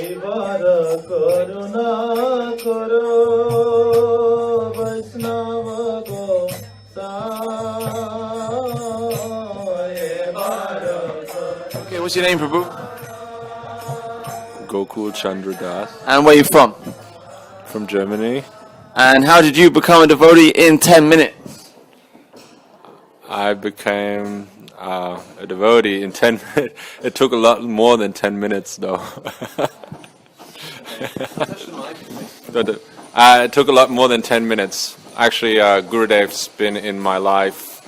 এবার করুণা করো বৈষ্ণব গোসাই এবার Okay, what's your name, Prabhu? Gokula Das And where are you from? from Germany. And how did you become a devotee in 10 minutes? I became a devotee in 10 minutes. It took a lot more than 10 minutes, though. But, it took a lot more than 10 minutes. Actually, Gurudev's been in my life,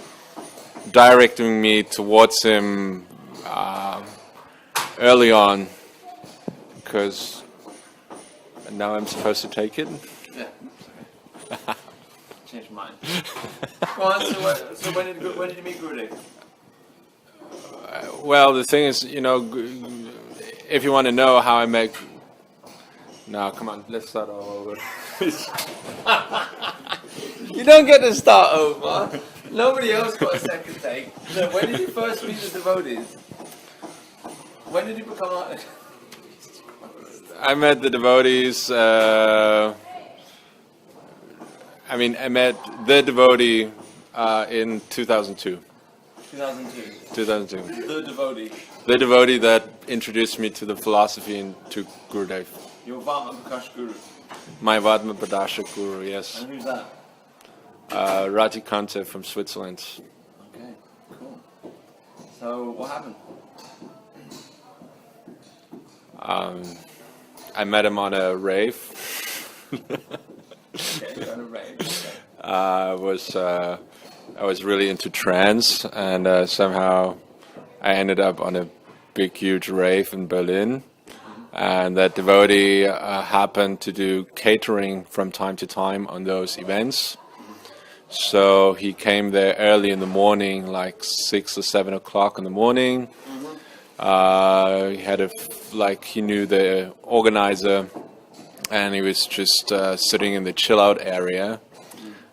directing me towards him early on, because now I'm supposed to take it. Yeah. Change your mind. Go on, so when did you meet Gurudev? Well, the thing is, if you want to know how I met... No, come on, let's start all over. You don't get to start over. Nobody else got a second take. So when did you first meet the devotees? When did you become artist? I met the devotees... I met the devotee in 2002. 2002. 2002. The devotee. The devotee that introduced me to the philosophy and to Gurudev. Your Varma Prakash Guru. My Vadma Padasha Guru, yes. And who's that? Rati Kante from Switzerland. Okay, cool. So what happened? I met him on a rave. Okay, you're on a rave. Okay. I was really into trance, and somehow I ended up on a big, huge rave in Berlin. And that devotee happened to do catering from time to time on those events. So he came there early in the morning, like 6 or 7 o'clock in the morning. He had he knew the organizer, and he was just sitting in the chill out area.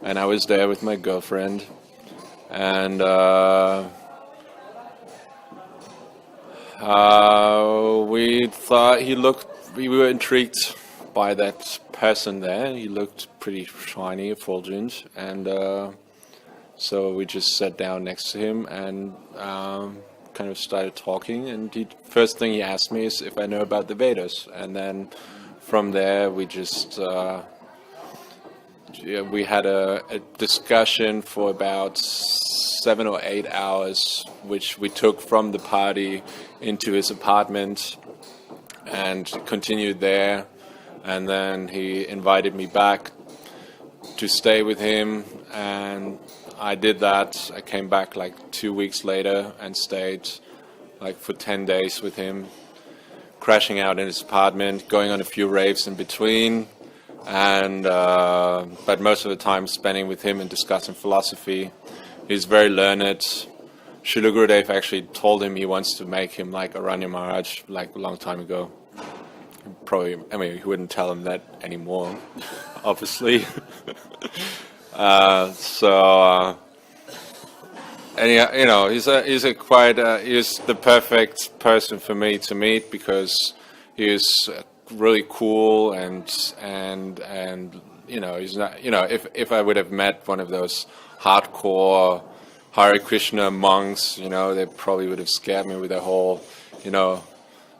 And I was there with my girlfriend, and we thought we were intrigued by that person there. He looked pretty shiny, effulgent, and so we just sat down next to him and kind of started talking. And the first thing he asked me is if I know about the Vedas, and then from there we just we had a discussion for about 7 or 8 hours, which we took from the party into his apartment and continued there. And then he invited me back to stay with him, and I did that. I came back like 2 weeks later and stayed like for 10 days with him, crashing out in his apartment, going on a few raves in between. And but most of the time spending with him and discussing philosophy. He's very learned. Srila Gurudev actually told him he wants to make him like Aranya Maharaj, like a long time ago. Probably, he wouldn't tell him that anymore, obviously. And he's the perfect person for me to meet, because he is really cool and he's not, if I would have met one of those hardcore Hare Krishna monks, they probably would have scared me with their whole,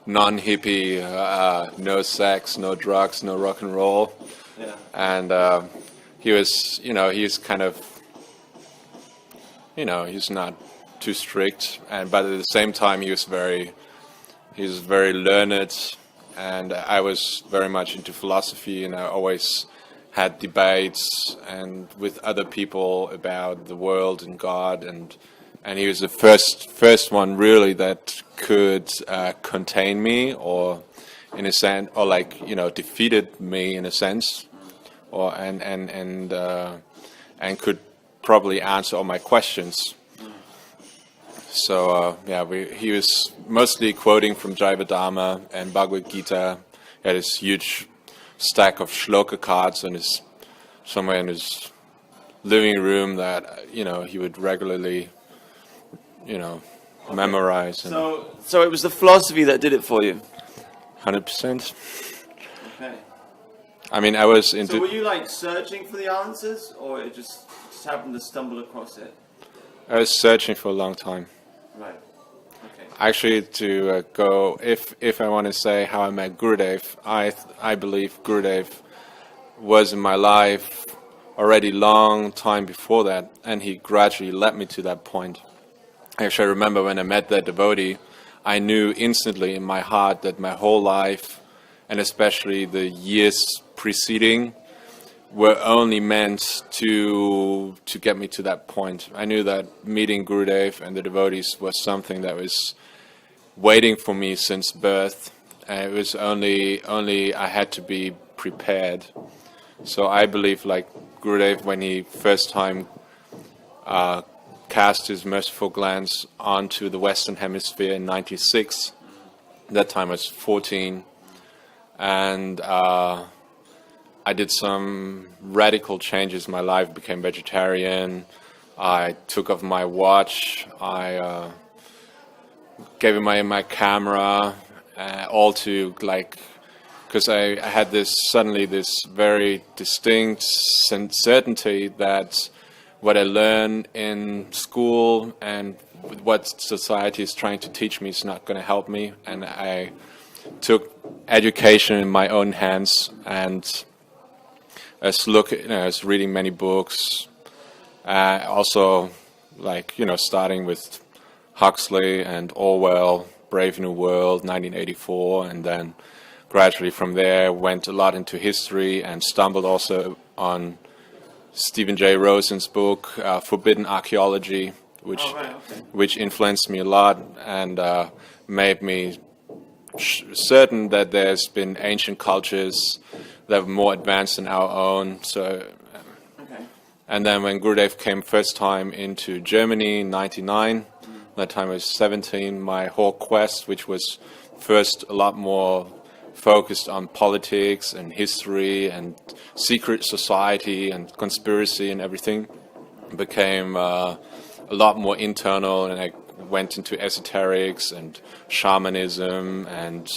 non-hippie, no sex, no drugs, no rock and roll. Yeah. And he's kind of, he's not too strict, but at the same time he was very learned. And I was very much into philosophy, and I always had debates and with other people about the world and God, and he was the first one really that could contain me, or in a sense, or defeated me in a sense, or and could probably answer all my questions. So he was mostly quoting from Jivadharma and Bhagavad Gita. He had this huge stack of shloka cards somewhere in his living room that he would regularly memorize. So it was the philosophy that did it for you. 100%. Okay. I mean, I was So into. were you like searching for the answers, or it just happened to stumble across it? I was searching for a long time. Right. Okay. Actually, to go, if I want to say how I met Gurudev, I believe Gurudev was in my life already long time before that, and he gradually led me to that point. Actually, I remember when I met that devotee, I knew instantly in my heart that my whole life, and especially the years preceding, were only meant to get me to that point. I knew that meeting Gurudev and the devotees was something that was waiting for me since birth. And it was only I had to be prepared. So I believe, like Gurudev, when he first time cast his merciful glance onto the Western Hemisphere in '96. That time I was 14, and I did some radical changes in my life. Became vegetarian. I took off my watch. I gave him my camera, all to like, because I had this very distinct certainty that what I learn in school and what society is trying to teach me is not going to help me, and I took education in my own hands, and I was reading many books, also like starting with Huxley and Orwell, Brave New World, 1984, and then gradually from there went a lot into history and stumbled also on Stephen J. Rosen's book, Forbidden Archaeology, which influenced me a lot and made me certain that there's been ancient cultures that were more advanced than our own. So, and then when Gurudev came first time into Germany in '99, that time I was 17, my whole quest, which was first a lot more focused on politics and history and secret society and conspiracy and everything, became a lot more internal, and I went into esoterics and shamanism, and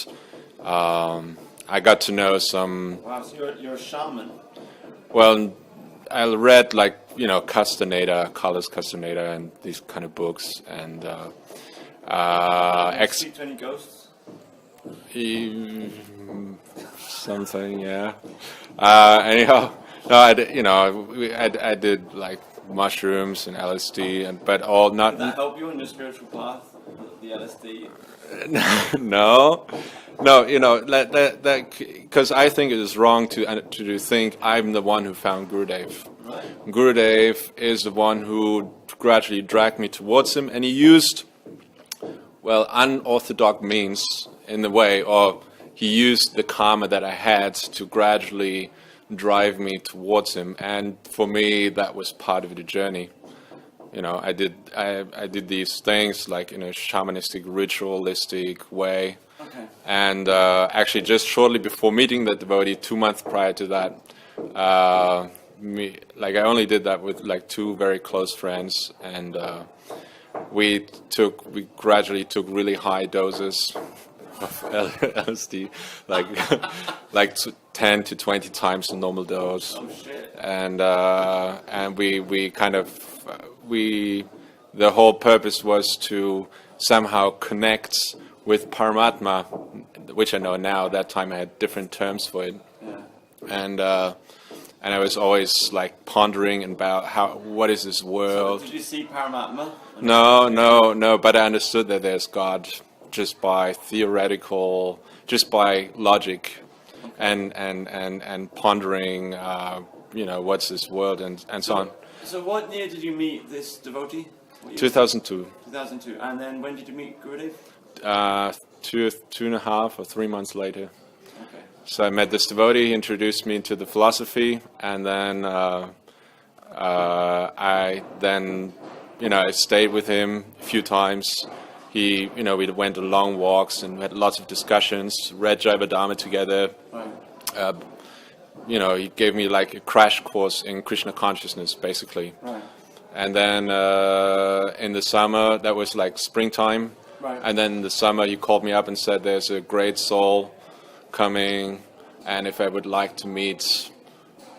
I got to know some. Wow, so you're a shaman. Well, I read Castaneda, Carlos Castaneda, and these kind of books, and Speak to any ghosts? Something, yeah. Anyhow, no, I did like mushrooms and LSD, but all not. Did that help you on your spiritual path? The LSD? No, that because I think it is wrong to think I'm the one who found Gurudev. Right. Gurudev is the one who gradually dragged me towards him, and he used unorthodox means in the way, or he used the karma that I had to gradually drive me towards him, and for me that was part of the journey. I did these things like in a shamanistic, ritualistic way. Okay. And actually, just shortly before meeting the devotee, 2 months prior to that, I only did that with like two very close friends, and we gradually took really high doses of LSD, like 10 to 20 times the normal dose. Oh shit! And the whole purpose was to somehow connect with Paramatma, which I know now. That time I had different terms for it, yeah. And I was always like pondering about what is this world. So did you see Paramatma? No, but I understood that there's God just by logic, and pondering, what's this world and so on. So what year did you meet this devotee? 2002. 2002, and then when did you meet Gurudev? 2.5 or 3 months later. Okay. So I met this devotee, he introduced me into the philosophy, and then I stayed with him a few times. We went on long walks and had lots of discussions, read Jaiva Dharma together. Right. He gave me like a crash course in Krishna consciousness, basically. Right. And then in the summer, that was like springtime. Right. And then in the summer, he called me up and said, "There's a great soul coming, and if I would like to meet,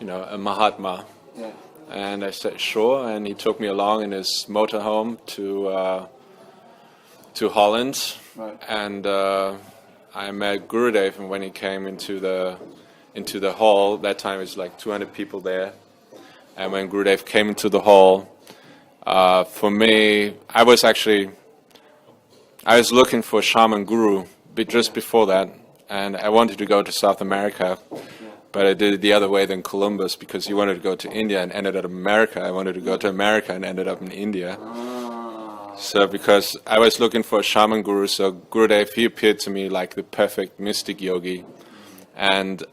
a Mahatma. Yeah. And I said sure, and he took me along in his motorhome to Holland, Right. and I met Gurudev, and when he came into the hall, that time it was like 200 people there, and when Gurudev came into the hall, for me, I was looking for a shaman guru just before that, and I wanted to go to South America, but I did it the other way than Columbus, because he wanted to go to India and ended up in America. I wanted to go to America and ended up in India. So because I was looking for a shaman guru, so Gurudev, he appeared to me like the perfect mystic yogi, and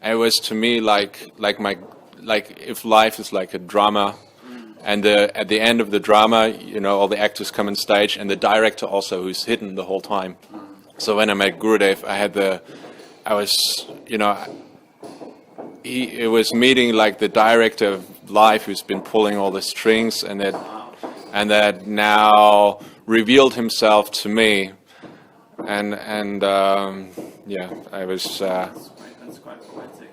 it was to me like if life is like a drama, and at the end of the drama, all the actors come on stage, and the director also, who's hidden the whole time. So when I met Gurudev, it was meeting like the director of life, who's been pulling all the strings, and that now revealed himself to me, and I was That's quite poetic.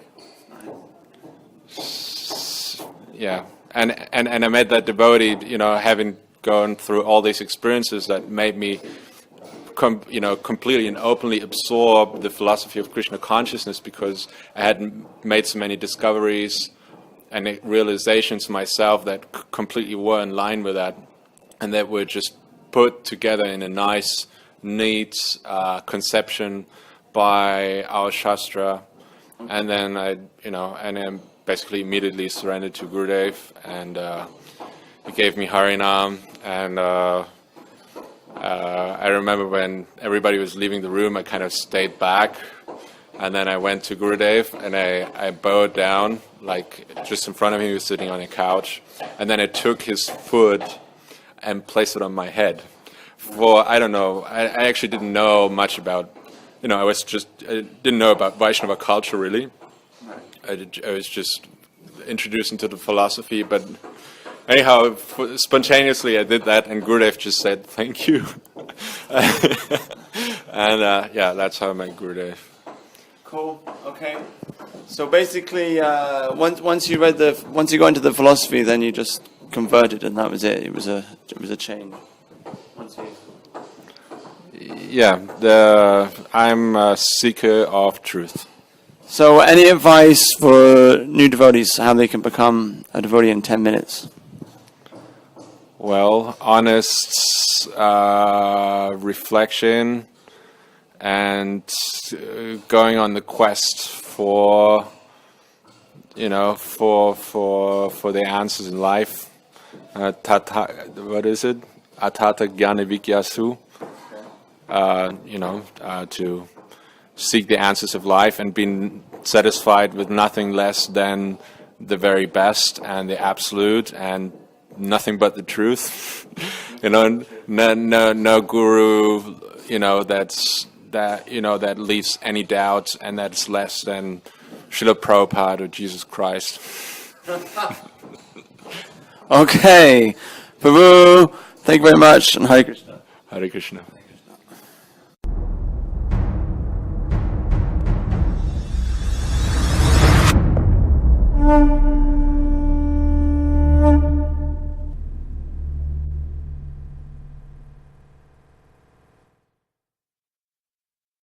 Nice. and I met that devotee, having gone through all these experiences that made me completely and openly absorb the philosophy of Krishna consciousness, because I had made so many discoveries and realizations myself that completely were in line with that, and that were just put together in a nice, neat conception by our Shastra. And then I basically immediately surrendered to Gurudev, and he gave me Harinam, and I remember when everybody was leaving the room, I kind of stayed back, and then I went to Gurudev, and I bowed down, like just in front of him. He was sitting on a couch, and then I took his foot and placed it on my head. I don't know, I actually didn't know much about, I didn't know about Vaishnava culture really. I was just introduced into the philosophy, but anyhow, spontaneously I did that, and Gurudev just said, "Thank you." And that's how I met Gurudev. Cool. Okay. So basically, once you got into the philosophy, then you just converted, and that was it. It was a change. I'm a seeker of truth. So, any advice for new devotees, how they can become a devotee in 10 minutes? Well, honest reflection, and going on the quest for the answers in life. What is it? Atata Jnana Vigyasu. To seek the answers of life and being satisfied with nothing less than the very best and the absolute and nothing but the truth. No guru, that leaves any doubt, and that's less than Srila Prabhupada or Jesus Christ. Okay, Prabhu, thank you very much, and Hare Krishna. Hare Krishna.